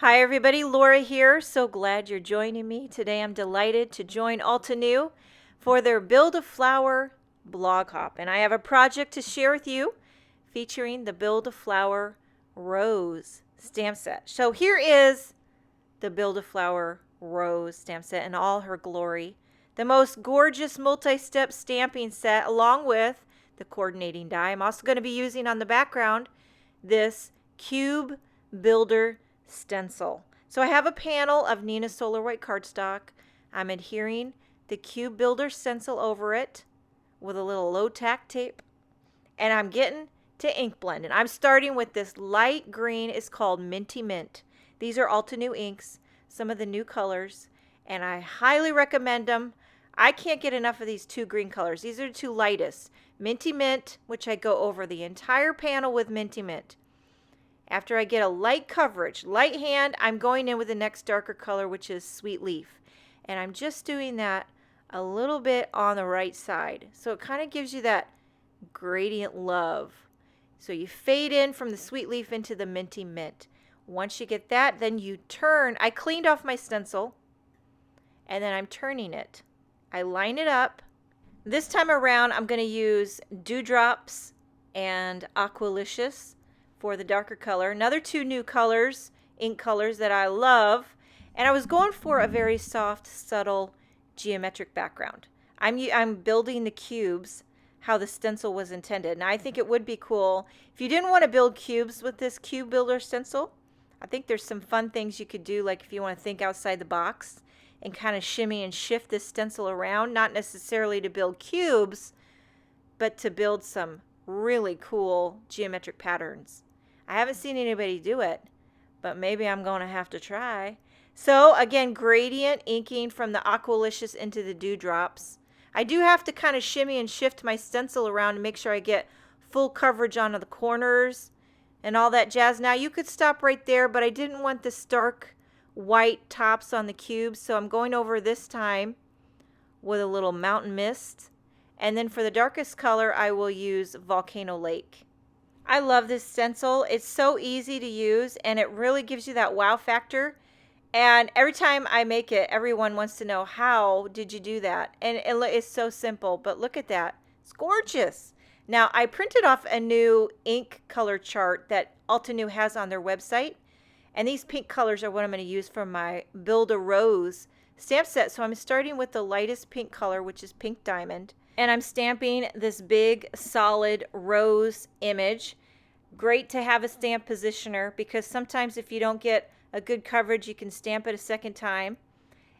Hi everybody, Laura here. So glad you're joining me. Today I'm delighted to join Altenew for their Build-A-Flower blog hop. And I have a project to share with you featuring the Build-A-Flower Rose stamp set. So here is the Build-A-Flower Rose stamp set in all her glory. The most gorgeous multi-step stamping set along with the coordinating die. I'm also going to be using on the background this Cube Builder Stencil. So I have a panel of Neenah Solar White cardstock. I'm adhering the Cube Builder Stencil over it with a little low tack tape. And I'm getting to ink blend. And I'm starting with this light green. It's called Minty Mint. These are Altenew inks, some of the new colors. And I highly recommend them. I can't get enough of these two green colors. These are the two lightest. Minty Mint, which I go over the entire panel with Minty Mint. After I get a light coverage, light hand, I'm going in with the next darker color, which is Sweet Leaf. And I'm just doing that a little bit on the right side. So it kind of gives you that gradient love. So you fade in from the Sweet Leaf into the Minty Mint. Once you get that, then you turn. I cleaned off my stencil, and then I'm turning it. I line it up. This time around, I'm going to use Dewdrops and Aqualicious for the darker color. Another two new colors, ink colors that I love. And I was going for a very soft, subtle, geometric background. I'm building the cubes how the stencil was intended. And I think it would be cool if you didn't want to build cubes with this Cube Builder stencil. I think there's some fun things you could do, like if you want to think outside the box and kind of shimmy and shift this stencil around, not necessarily to build cubes, but to build some really cool geometric patterns. I haven't seen anybody do it, but maybe I'm going to have to try. So again, gradient inking from the Aqualicious into the Dewdrops. I do have to kind of shimmy and shift my stencil around to make sure I get full coverage onto the corners and all that jazz. Now you could stop right there, but I didn't want the stark white tops on the cubes, so I'm going over this time with a little Mountain Mist. And then for the darkest color, I will use Volcano Lake. I love this stencil. It's so easy to use, and it really gives you that wow factor. And every time I make it, everyone wants to know, how did you do that? And it's so simple, but look at that. It's gorgeous. Now, I printed off a new ink color chart that Altenew has on their website. And these pink colors are what I'm going to use for my Build-A-Rose stamp set. So I'm starting with the lightest pink color, which is Pink Diamond. And I'm stamping this big solid rose image. Great to have a stamp positioner, because sometimes if you don't get a good coverage, you can stamp it a second time.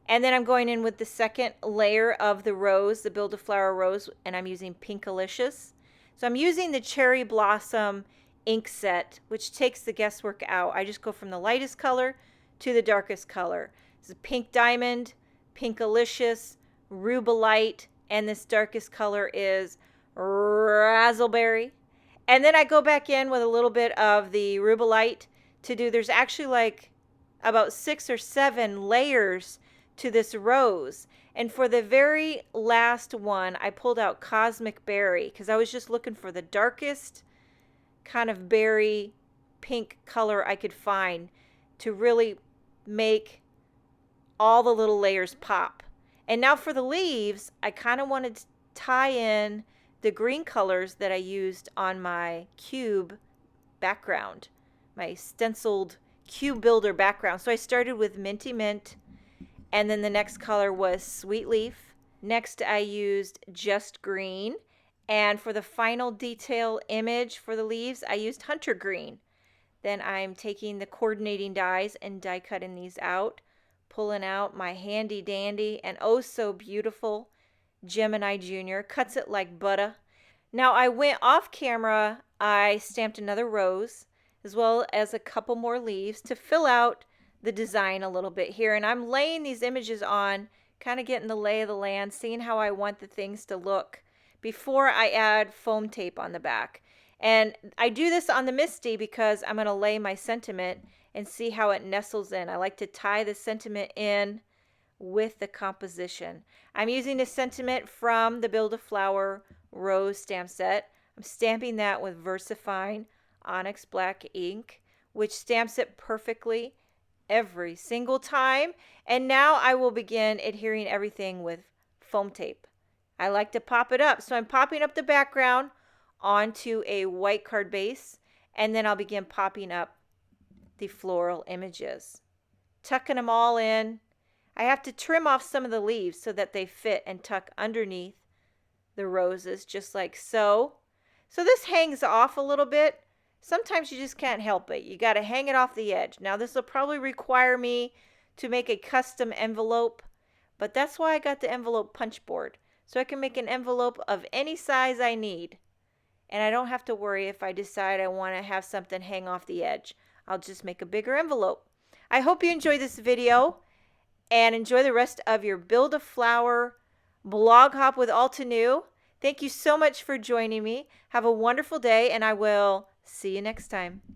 And then I'm going in with the second layer of the rose, the Build-A-Flower Rose, and I'm using Pinkalicious. So I'm using the Cherry Blossom ink set, which takes the guesswork out. I just go from the lightest color to the darkest color. This is Pink Diamond, Pinkalicious, Rubelite, and this darkest color is Razzleberry. And then I go back in with a little bit of the Rubelite to do, there's actually like about 6 or 7 layers to this rose. And for the very last one, I pulled out Cosmic Berry because I was just looking for the darkest kind of berry pink color I could find to really make all the little layers pop. And now for the leaves, I kind of wanted to tie in the green colors that I used on my cube background, my stenciled Cube Builder background. So I started with Minty Mint, and then the next color was Sweet Leaf. Next I used Just Green. And for the final detail image for the leaves, I used Hunter Green. Then I'm taking the coordinating dies and die cutting these out, pulling out my handy dandy and oh so beautiful Gemini Jr. Cuts it like butter. Now I went off camera, I stamped another rose as well as a couple more leaves to fill out the design a little bit here. And I'm laying these images on, kind of getting the lay of the land, seeing how I want the things to look before I add foam tape on the back. And I do this on the MISTI because I'm going to lay my sentiment and see how it nestles in. I like to tie the sentiment in with the composition. I'm using a sentiment from the Build-A-Flower Rose stamp set. I'm stamping that with VersaFine Onyx Black ink, which stamps it perfectly every single time. And now I will begin adhering everything with foam tape. I like to pop it up. So I'm popping up the background onto a white card base, and then I'll begin popping up the floral images, tucking them all in. I have to trim off some of the leaves so that they fit and tuck underneath the roses, just like so. So this hangs off a little bit. Sometimes you just can't help it. You got to hang it off the edge. Now this will probably require me to make a custom envelope, but that's why I got the envelope punch board. So I can make an envelope of any size I need. And I don't have to worry if I decide I want to have something hang off the edge. I'll just make a bigger envelope. I hope you enjoy this video and enjoy the rest of your Build-A-Flower blog hop with Altenew. Thank you so much for joining me. Have a wonderful day, and I will see you next time.